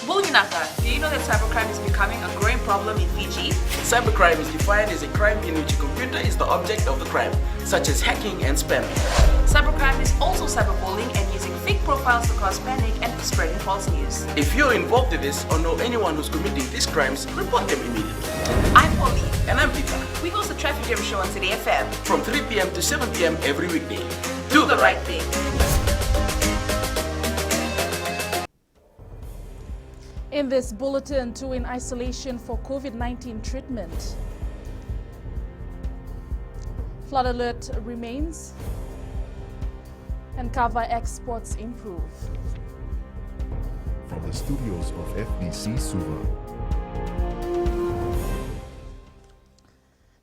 Bulginaka, do you know that cybercrime is becoming a growing problem in Fiji? Cybercrime is defined as a crime in which a computer is the object of the crime, such as hacking and spamming. Cybercrime is also cyberbullying and using fake profiles to cause panic and spreading false news. If you're involved in this or know anyone who's committing these crimes, report them immediately. I'm Polly. And I'm Peter. We host the Traffic Jam Show on City FM. From 3 p.m. to 7 p.m. every weekday. Do the right thing. In this bulletin, two in isolation for COVID-19 treatment. Flood alert remains and Kava exports improve. From the studios of FBC Suva.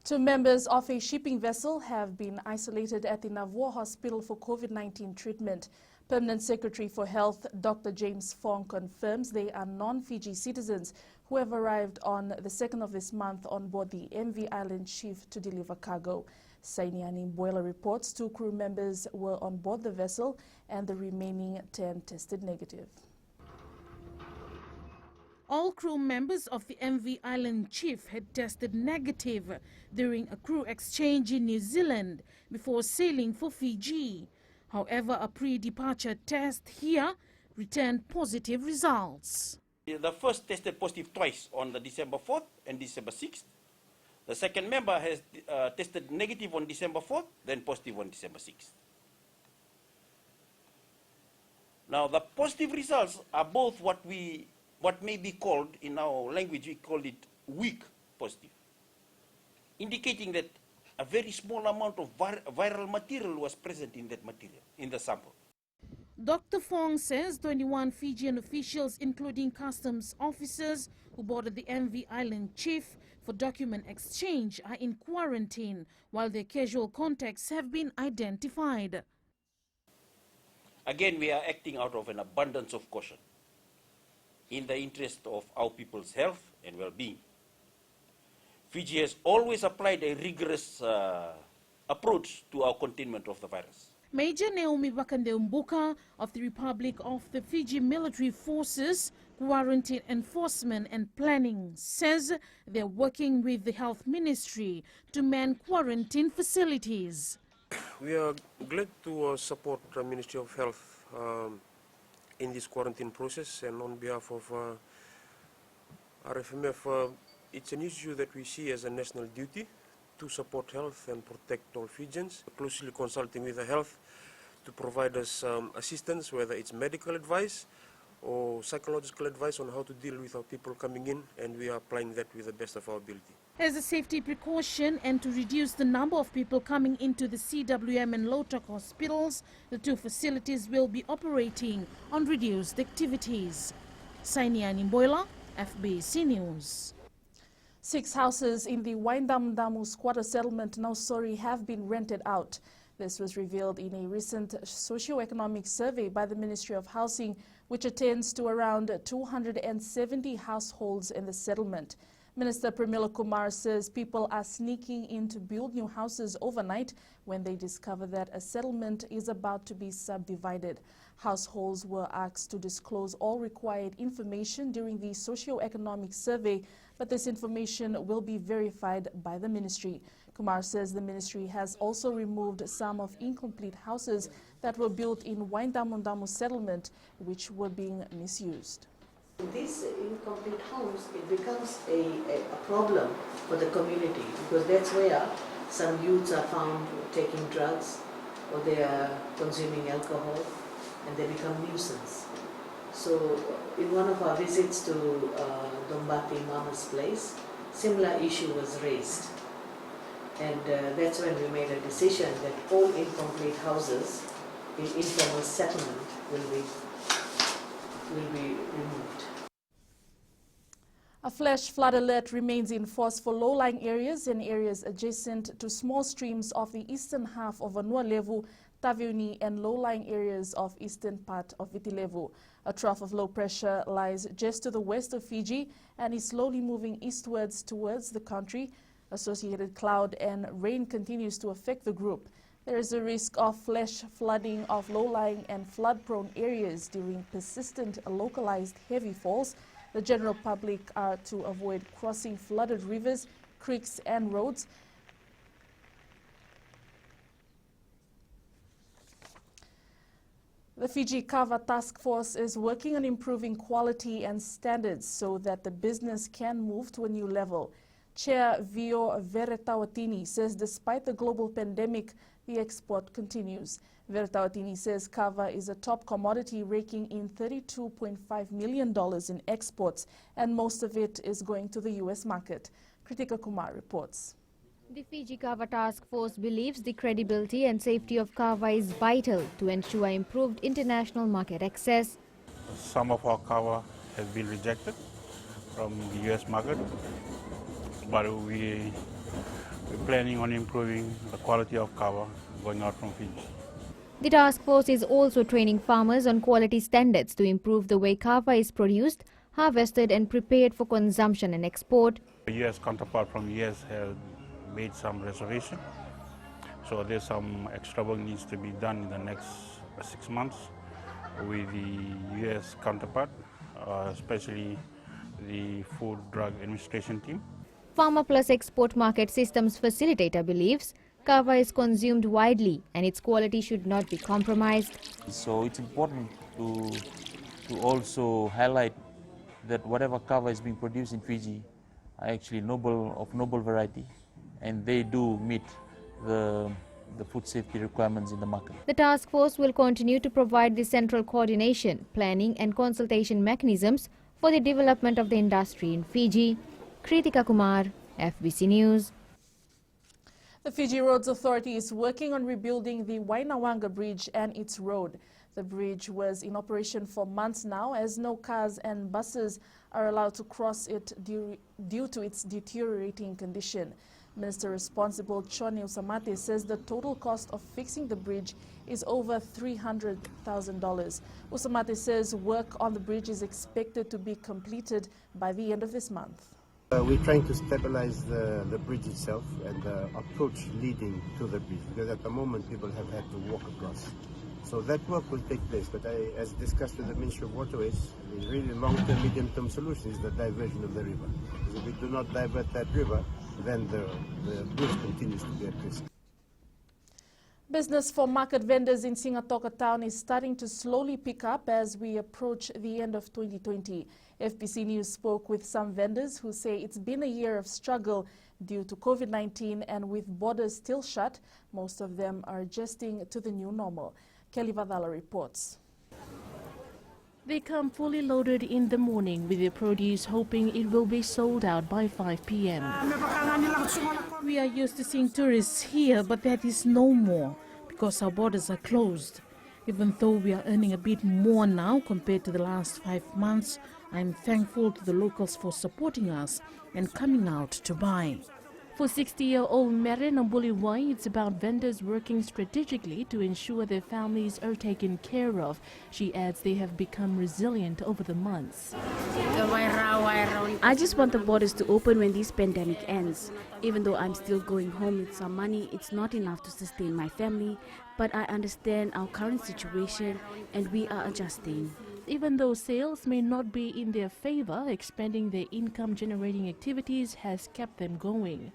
Two members of a shipping vessel have been isolated at the Navua Hospital for COVID-19 treatment. Permanent Secretary for Health, Dr. James Fong, confirms they are non-Fiji citizens who have arrived on the 2nd of this month on board the MV Island Chief to deliver cargo. Sainiani Boiler reports 2 crew members were on board the vessel and the remaining 10 tested negative. All crew members of the MV Island Chief had tested negative during a crew exchange in New Zealand before sailing for Fiji. However, a pre-departure test here returned positive results. The first tested positive twice on the December 4th and December 6th. The second member has tested negative on December 4th, then positive on December 6th. Now, the positive results are both what may be called, in our language, we call it weak positive, indicating that a very small amount of viral material was present in that material, in the sample. Dr. Fong says 21 Fijian officials, including customs officers who boarded the MV Island Chief for document exchange, are in quarantine, while their casual contacts have been identified. Again, we are acting out of an abundance of caution in the interest of our people's health and well-being. Fiji has always applied a rigorous approach to our containment of the virus. Major Naomi Bakandeumbuka of the Republic of the Fiji Military Forces Quarantine Enforcement and Planning says they're working with the Health Ministry to man quarantine facilities. We are glad to support the Ministry of Health in this quarantine process, and on behalf of RFMF, it's an issue that we see as a national duty to support health and protect all Fijians, closely consulting with the health to provide us assistance, whether it's medical advice or psychological advice on how to deal with our people coming in, and we are applying that with the best of our ability. As a safety precaution and to reduce the number of people coming into the CWM and Lotok hospitals, the 2 facilities will be operating on reduced activities. Sainiani Boiler, FBC News. 6 houses in the Wainawanga squatter settlement Nausori have been rented out. This was revealed in a recent socio-economic survey by the Ministry of Housing, which attends to around 270 households in the settlement. Minister Pramila Kumar says people are sneaking in to build new houses overnight when they discover that a settlement is about to be subdivided. Households were asked to disclose all required information during the socio-economic survey, but this information will be verified by the ministry. Kumar says the ministry has also removed some of incomplete houses that were built in Wainawanga settlement, which were being misused. These incomplete homes, it becomes a problem for the community, because that's where some youths are found taking drugs or they are consuming alcohol and they become nuisance. So in one of our visits to Dombati Mama's place, similar issue was raised. And that's when we made a decision that all incomplete houses in informal settlement will be removed. A flash flood alert remains in force for low-lying areas and areas adjacent to small streams of the eastern half of Vanuatu, Taveuni, and low-lying areas of eastern part of Vitilevu. A trough of low pressure lies just to the west of Fiji and is slowly moving eastwards towards the country. Associated cloud and rain continues to affect the group. There is a risk of flash flooding of low-lying and flood-prone areas during persistent localized heavy falls. The general public are to avoid crossing flooded rivers, creeks and roads. The Fiji Kava task force is working on improving quality and standards so that the business can move to a new level. Chair Vio Veretawatini says despite the global pandemic, the export continues. Veretawatini says Kava is a top commodity, raking in $32.5 million in exports, and most of it is going to the U.S. market. Kritika Kumar reports. The Fiji Kava Task Force believes the credibility and safety of Kava is vital to ensure improved international market access. Some of our Kava has been rejected from the US market, but we're planning on improving the quality of Kava going out from Fiji. The task force is also training farmers on quality standards to improve the way Kava is produced, harvested and prepared for consumption and export. The US counterpart from US has made some reservation, so there's some extra work needs to be done in the next 6 months with the US counterpart, especially the Food Drug Administration team. Farmer Plus Export Market Systems Facilitator believes Kava is consumed widely and its quality should not be compromised. So it's important to also highlight that whatever Kava is being produced in Fiji are actually of noble variety, and they do meet the food safety requirements in the market. The task force will continue to provide the central coordination, planning and consultation mechanisms for the development of the industry in Fiji. Kritika Kumar, FBC News. The Fiji Roads Authority is working on rebuilding the Wainawanga Bridge and its road. The bridge was in operation for months now, as no cars and buses are allowed to cross it due to its deteriorating condition. Minister responsible Chone Usamate says the total cost of fixing the bridge is over $300,000. Usamate says work on the bridge is expected to be completed by the end of this month. We're trying to stabilize the bridge itself and the approach leading to the bridge, because at the moment people have had to walk across. So that work will take place, but as discussed with the Ministry of Waterways, the really long-term, medium-term solution is the diversion of the river. Because if we do not divert that river, then the bridge continues to be at risk. Business for market vendors in Singatoka town is starting to slowly pick up as we approach the end of 2020. FBC News spoke with some vendors who say it's been a year of struggle due to COVID-19, and with borders still shut, most of them are adjusting to the new normal. Kelly Vadala reports. They come fully loaded in the morning with their produce, hoping it will be sold out by 5 p.m. We are used to seeing tourists here, but that is no more because our borders are closed. Even though we are earning a bit more now compared to the last 5 months, I am thankful to the locals for supporting us and coming out to buy. For 60-year-old Mary Nambuliwai, it's about vendors working strategically to ensure their families are taken care of. She adds they have become resilient over the months. I just want the borders to open when this pandemic ends. Even though I'm still going home with some money, it's not enough to sustain my family. But I understand our current situation and we are adjusting. Even though sales may not be in their favor, expanding their income-generating activities has kept them going.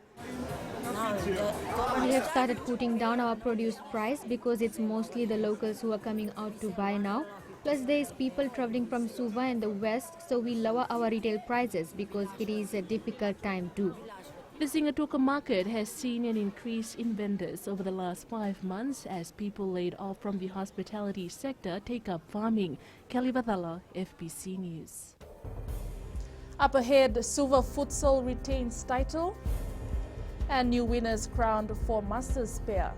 We have started putting down our produce price because it's mostly the locals who are coming out to buy now. Plus there is people traveling from Suva and the west, so we lower our retail prices because it is a difficult time too. The Singatoka market has seen an increase in vendors over the last 5 months as people laid off from the hospitality sector take up farming. Kelly Vadala, FBC News. Up ahead, Suva Futsal retains title and new winners crowned for Masters pair.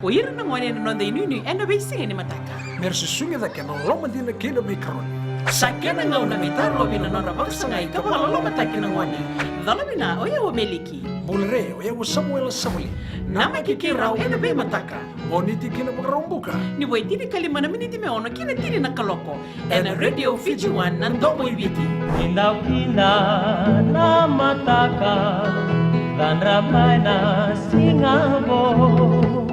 Oira na ngone no ndai nunu ena bisi ni mataka. Mersi sunga da kena loma dina kena mikron. Sakena ngau na mitaro bina na baksa ngai ka wala loma takina ngone. Dala bina oya o meliki. bulre o eu Samuel Samuli. Nama kikirau e na be mataka. Boniti kina makarombuka. Ni waitini kalimana miniti me ono kina tini na kaloko. E na Radio Fiji 1 na ndomo ibiti. Indaw-ina na mataka dan ramay na singabo.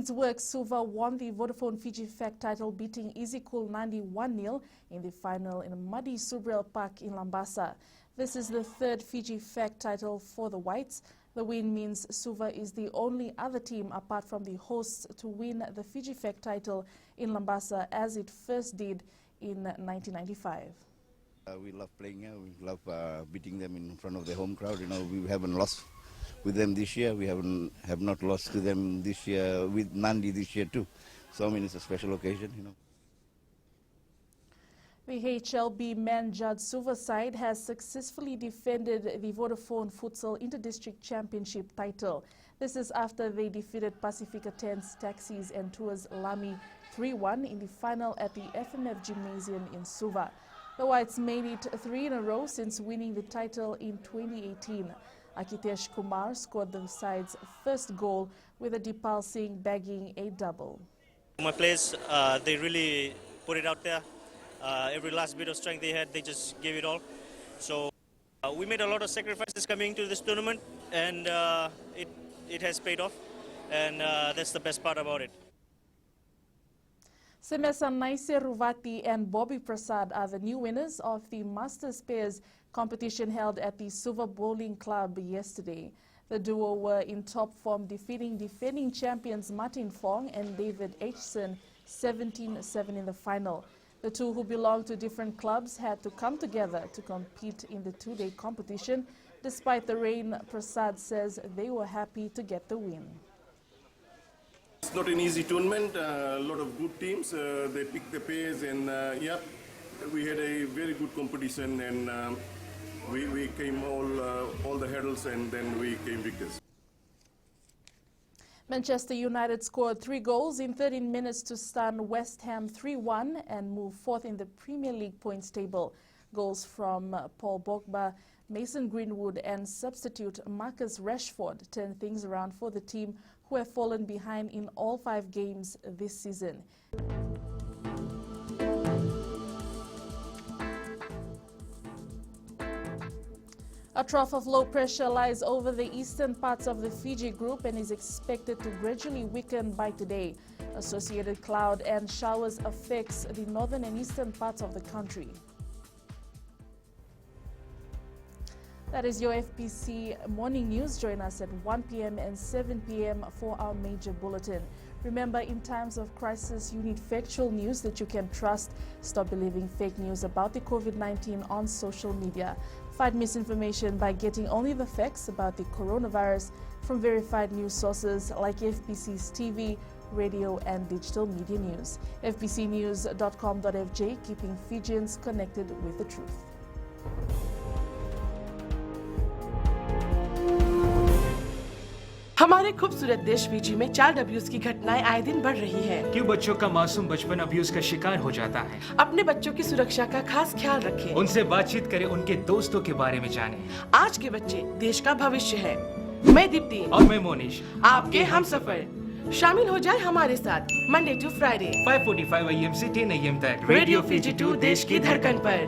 Work Suva won the Vodafone Fiji FAC title, beating Easycool 91-0 in the final in a muddy Subrel Park in Lambasa. This is the third Fiji FAC title for the Whites. The win means Suva is the only other team apart from the hosts to win the Fiji FAC title in Lambasa, as it first did in 1995. We love playing here. We love beating them in front of the home crowd. You know, we haven't lost with them this year. We have not lost to them this year, with Nandi this year too. So I mean, it's a special occasion, you know. The HLB men judge Suva side has successfully defended the Vodafone Futsal Inter-District Championship title. This is after they defeated Pacifica 10's Taxis and Tours Lami 3-1 in the final at the FMF Gymnasium in Suva. The Whites made it 3 in a row since winning the title in 2018. Akitesh Kumar scored the side's first goal, with a Dipal Singh bagging a double. My players, they really put it out there. Every last bit of strength they had, they just gave it all. So we made a lot of sacrifices coming to this tournament, and it has paid off, and that's the best part about it. Semesa Naise Ruvati and Bobby Prasad are the new winners of the Masters Pairs competition held at the Suva Bowling Club yesterday. The duo were in top form, defeating defending champions Martin Fong and David Hson 17-7 in the final. The two, who belong to different clubs, had to come together to compete in the two-day competition. Despite the rain, Prasad says they were happy to get the win. It's not an easy tournament. A lot of good teams. They picked the pairs, and yeah, we had a very good competition, and we came all the hurdles, and then we came victors. Manchester United scored 3 goals in 13 minutes to stun West Ham 3-1 and move fourth in the Premier League points table. Goals from Paul Pogba, Mason Greenwood and substitute Marcus Rashford turned things around for the team, who have fallen behind in all 5 games this season. A trough of low pressure lies over the eastern parts of the Fiji group and is expected to gradually weaken by today. Associated cloud and showers affects the northern and eastern parts of the country. That is your FPC Morning News. Join us at 1 p.m. and 7 p.m. for our major bulletin. Remember, in times of crisis, you need factual news that you can trust. Stop believing fake news about the COVID-19 on social media. Fight misinformation by getting only the facts about the coronavirus from verified news sources like FPC's TV, radio and digital media news. FPCnews.com.fj, keeping Fijians connected with the truth. हमारे खूबसूरत देश Fiji में child abuse की घटनाएं आए दिन बढ़ रही हैं। क्यों बच्चों का मासूम बचपन अब्यूज का शिकार हो जाता है? अपने बच्चों की सुरक्षा का खास ख्याल रखें। उनसे बातचीत करें, उनके दोस्तों के बारे में जानें। आज के बच्चे देश का भविष्य है। मैं दीप्ति और मैं मोनिश, आपके हमसफर। शामिल हो जाए हमारे साथ मंडे टू फ्राइडे 5:45 AM से 10 AM तक रेडियो फिजी 2 देश की धड़कन पर।